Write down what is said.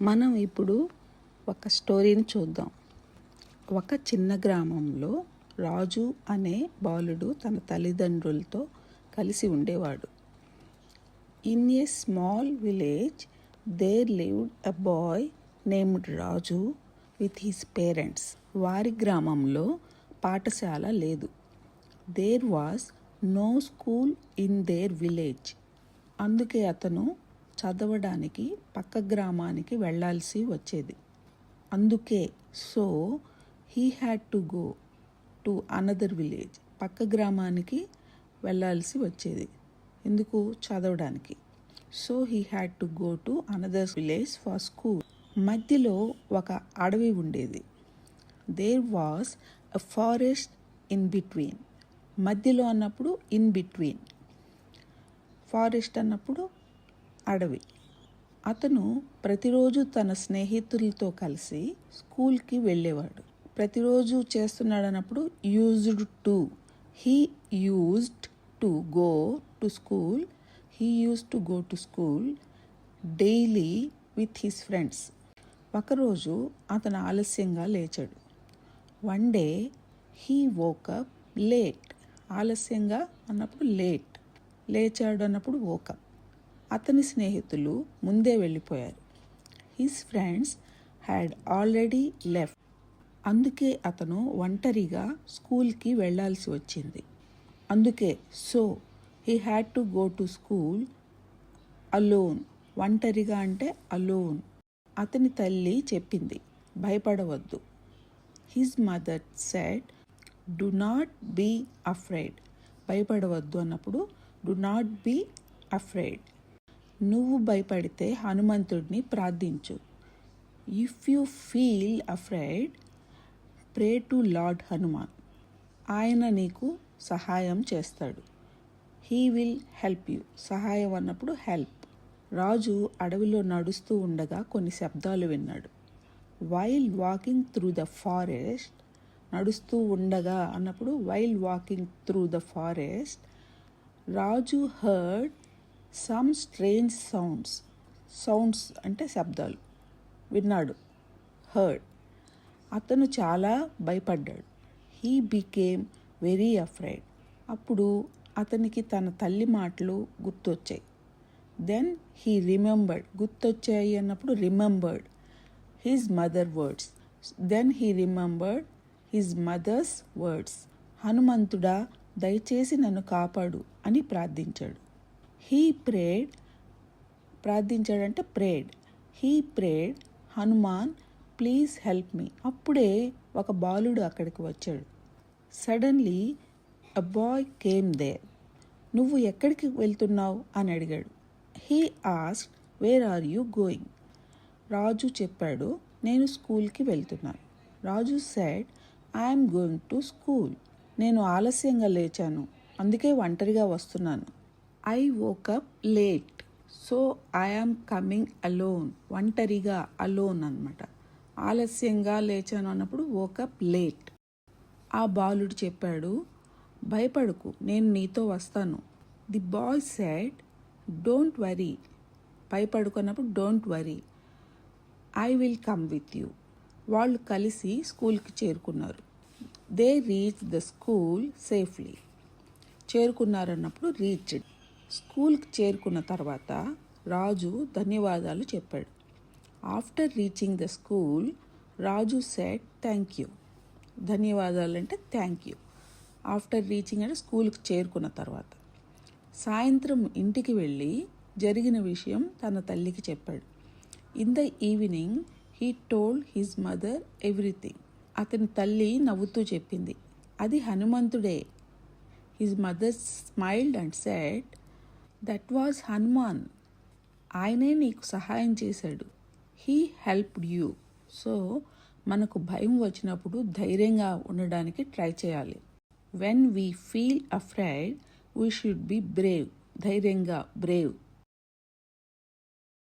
మనం ఇప్పుడు ఒక స్టోరీని చూద్దాం. ఒక చిన్న గ్రామంలో రాజు అనే బాలుడు తన తల్లిదండ్రులతో కలిసి ఉండేవాడు. In a small village there lived a boy named Raju with his parents. వారి గ్రామంలో పాఠశాల లేదు. There was no school in their village. అందుకే అతను చదవడానికి పక్క గ్రామానికి వెళ్ళాల్సి వచ్చేది. అందుకే so he had to go to another village. పక్క గ్రామానికి వెళ్ళాల్సి వచ్చేది. ఎందుకు? చదవడానికి. So he had to go to another village for school. మధ్యలో ఒక అడవి ఉండేది. There was a forest in between. మధ్యలో అన్నప్పుడు ఇన్ బిట్వీన్, ఫారెస్ట్ అన్నప్పుడు అడవి. అతను ప్రతిరోజు తన స్నేహితులతో కలిసి స్కూల్కి వెళ్ళేవాడు. ప్రతిరోజు చేస్తున్నాడు అన్నప్పుడు used to. He used to go to school. He used to go to school daily with his friends. ఒకరోజు అతను ఆలస్యంగా లేచాడు. One day he woke up late. ఆలస్యంగా అన్నప్పుడు లేట్, లేచాడు అన్నప్పుడు వోకప్. అతని స్నేహితులు ముందే వెళ్ళిపోయారు. His friends had already left. అందుకే అతను ఒంటరిగా స్కూల్కి వెళ్ళాల్సి వచ్చింది. అందుకే so he had to go to school alone. ఒంటరిగా అంటే అలోన్. అతని తల్లి చెప్పింది, భయపడవద్దు. His mother said, do not be afraid. భయపడవద్దు అన్నప్పుడు డు నాట్ బీ అఫ్రైడ్. నువ్వు భయపడితే హనుమంతుడిని ప్రార్థించు. If you feel afraid pray to lord Hanuman. ఆయన నీకు సహాయం చేస్తాడు. He will help you. సహాయం అన్నప్పుడు హెల్ప్. రాజు అడవిలో నడుస్తూ ఉండగా కొన్ని శబ్దాలు విన్నాడు. While walking through the forest. నడుస్తూ ఉండగా అన్నప్పుడు while walking through the forest Raju heard some strange sounds. Sounds అంటే శబ్దాలు. విన్నాడు, హర్డ్. అతను చాలా భయపడ్డాడు. He became very afraid. అప్పుడు అతనికి తన తల్లి మాటలు గుర్తొచ్చాయి. Then he remembered. గుర్తొచ్చాయి అన్నప్పుడు remembered his mother words. Then he remembered his mother's words. హనుమంతుడా, దయచేసి నన్ను కాపాడు అని ప్రార్థించాడు. He prayed. ప్రార్థించాడంటే prayed. He prayed Hanuman please help me. అప్పుడే ఒక బాలుడు అక్కడికి వచ్చాడు. Suddenly a boy came there. నువ్వు ఎక్కడికి వెళ్తున్నావు అని అడిగాడు. He asked, where are you going. Raju చెప్పాడు, నేను స్కూల్కి వెళ్తున్నాను. Raju said, I'm going to school. నేను ఆలస్యంగా లేచాను, అందుకే ఒంటరిగా వస్తున్నాను. I woke up late so I'm coming alone. ఒంటరిగా, అలోన్ అన్నమాట. ఆలస్యంగా లేచాను అన్నప్పుడు వోకప్ లేట్. ఆ బాలుడు చెప్పాడు, భయపడకు, నేను నీతో వస్తాను. The boy said, don't worry. భయపడుకున్నప్పుడు don't worry, I will come with you. వాళ్ళు కలిసి స్కూల్కి చేరుకున్నారు. They reach the school safely. చేరుకున్నారన్నప్పుడు రీచ్డ్. స్కూల్కి చేరుకున్న తర్వాత రాజు ధన్యవాదాలు చెప్పాడు. After reaching the school Raju said thank you. ధన్యవాదాలు అంటే థ్యాంక్ యూ. ఆఫ్టర్ రీచింగ్ అంటే స్కూల్కి చేరుకున్న తర్వాత. సాయంత్రం ఇంటికి వెళ్ళి జరిగిన విషయం తన తల్లికి చెప్పాడు. In the evening he told his mother everything. అతని తల్లి నవ్వుతూ చెప్పింది, అది హనుమంతుడే. His mother smiled and said, that was Hanuman. ఆయనే నీకు సహాయం చేశాడు. He helped you. సో మనకు భయం వచ్చినప్పుడు ధైర్యంగా ఉండడానికి ట్రై చేయాలి. When we feel afraid we should be Brave. ధైర్యంగా, బ్రేవ్.